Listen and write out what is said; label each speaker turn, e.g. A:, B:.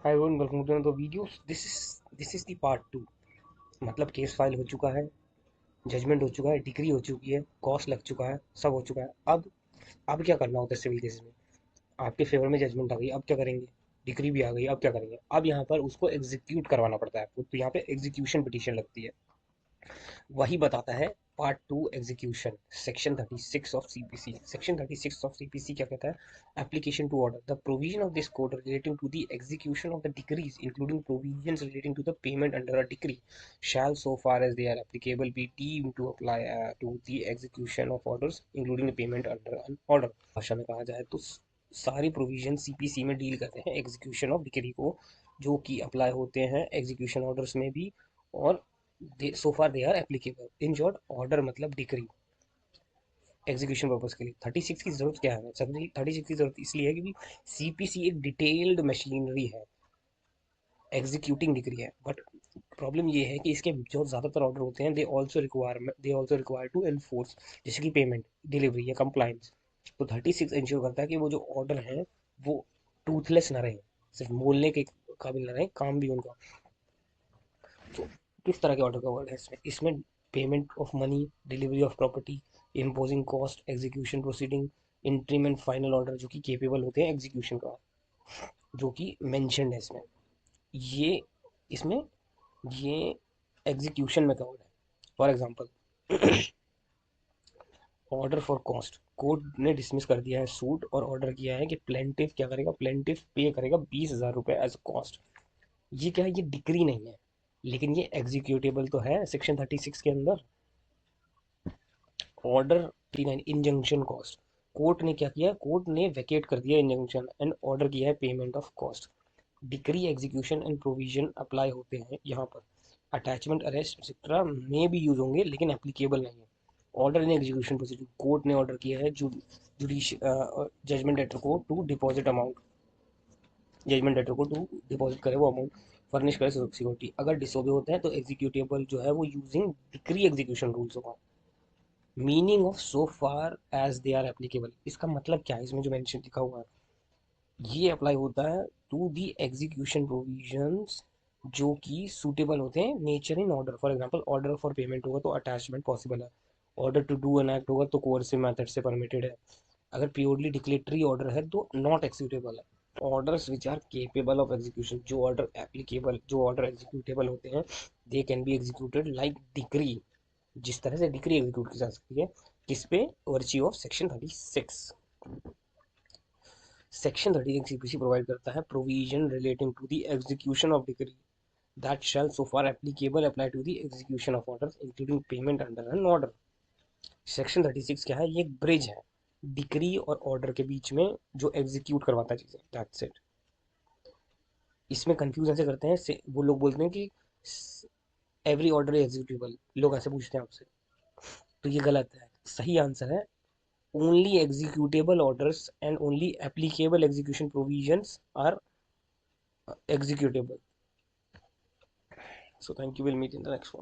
A: Hi everyone, welcome to the video. This is the part two. मतलब case file हो चुका है, judgement हो चुका है, डिग्री हो चुकी है, कॉस्ट लग चुका है, सब हो चुका है। अब क्या करना होता है सिविल केसेस में? आपके फेवर में जजमेंट आ गई, अब क्या करेंगे? डिग्री भी आ गई, अब क्या करेंगे? अब यहाँ पर उसको एग्जीक्यूट करवाना पड़ता है आपको, तो यहाँ पे एग्जीक्यूशन पिटीशन लगती है। वही बताता है part two execution. Section 36 of CPC. Section 36 of CPC क्या कहता है? Application to order. The provision of this code relating to the execution of the decrees including provisions relating to the payment under a decree shall so far as they are applicable be deemed to apply to the execution of orders including the payment under an order। भाषा में कहा जाए तो सारी provision CPC में deal करते हैं execution of decree को, जो कि अप्लाई होते हैं एग्जीक्यूशन ऑर्डर्स में भी। और so far they are applicable। in short, order मतलब डिक्री एग्जीक्यूशन पर्पज के लिए 36 की जरूरत क्या है? 36 की जरूरत इसलिए है क्योंकि सीपीसी एक डिटेल्ड मशीनरी है, एग्जीक्यूटिंग डिग्री है। बट प्रॉब्लम ये है कि इसके जो ज़्यादातर ऑर्डर होते हैं they also require to enforce, जैसे कि पेमेंट, डिलीवरी या कंप्लाइंस। तो 36 इंश्योर करता है कि वो जो ऑर्डर हैं वो टूथलेस ना रहे, सिर्फ बोलने के काबिल ना रहे, काम भी उनका। तो किस तरह के ऑर्डर का वर्ड है इसमें? Payment of money, delivery of property, imposing cost, execution proceeding, interim and final order जो कि केपेबल होते हैं एग्जीक्यूशन का, जो कि मेंशन्ड है इसमें। ये इसमें ये एग्जीक्यूशन में कवर्ड है। For example, order for cost, court ने डिसमिस कर दिया है सूट और ऑर्डर किया है कि प्लेंटिफ क्या करेगा? प्लेंटिफ पे करेगा 20,000 रुपये एज कॉस्ट। ये क्या है? ये डिक्री नहीं है, लेकिन ये एग्जीक्यूटेबल तो है सेक्शन 36 के अंदर। Order 39 injunction cost. कोर्ट ने क्या किया? कोर्ट ने वेकेट कर दिया इंजंक्शन एंड ऑर्डर किया है payment of cost. Decree, execution and provision apply होते हैं यहाँ पर। अटैचमेंट, अरेस्ट एक्सेट्रा में भी यूज होंगे लेकिन एप्लीकेबल नहीं है। Order in execution procedure, court ने ऑर्डर किया है जुडिश जजमेंट डेटर को to deposit amount, judgment debtor को टू डिपॉजिट करे वो अमाउंट, फर्निश करे सिक्योरिटी। अगर डिसोबे होता है तो एग्जीक्यूटेबल जो है वो यूजिंग डिक्री एग्जीक्यूशन रूल्स होगा। Meaning of so far as they are applicable, इसका मतलब क्या है? इसमें जो मेंशन लिखा हुआ है ये अप्लाई होता है टू दी एग्जीक्यूशन प्रोविजंस जो कि सूटेबल होते हैं nature in order. For example, order for payment होगा तो अटैचमेंट पॉसिबल है। Order to do an act होगा तो कोर्सिव मेथड से परमिटेड है। अगर प्योरली डिक्लेटरी ऑर्डर है तो नॉट एक्सिक्यूटेबल है। Orders which are capable of execution, जो ऑर्डर एग्जीक्यूटेबल होते हैं, they can be executed like decree. जिस तरह से डिक्री एग्जीक्यूट की जा सकती है, किस पे? Virtue of section 36। Section 36 CPC provide करता है provision relating to the execution of decree that shall so far applicable apply to the execution of order including payment under an order. Section 36 क्या है? ये एक ब्रिज है decree और order के बीच में, जो एग्जीक्यूट करवाता है चीजें। That's it. इसमें कंफ्यूज ऐसे करते हैं वो लोग बोलते हैं कि एवरी ऑर्डर इज एग्जीक्यूटेबल, लोग ऐसे पूछते हैं आपसे, तो ये गलत है। सही आंसर है only executable orders and only applicable execution provisions are executable. So thank you, we'll meet in the next one.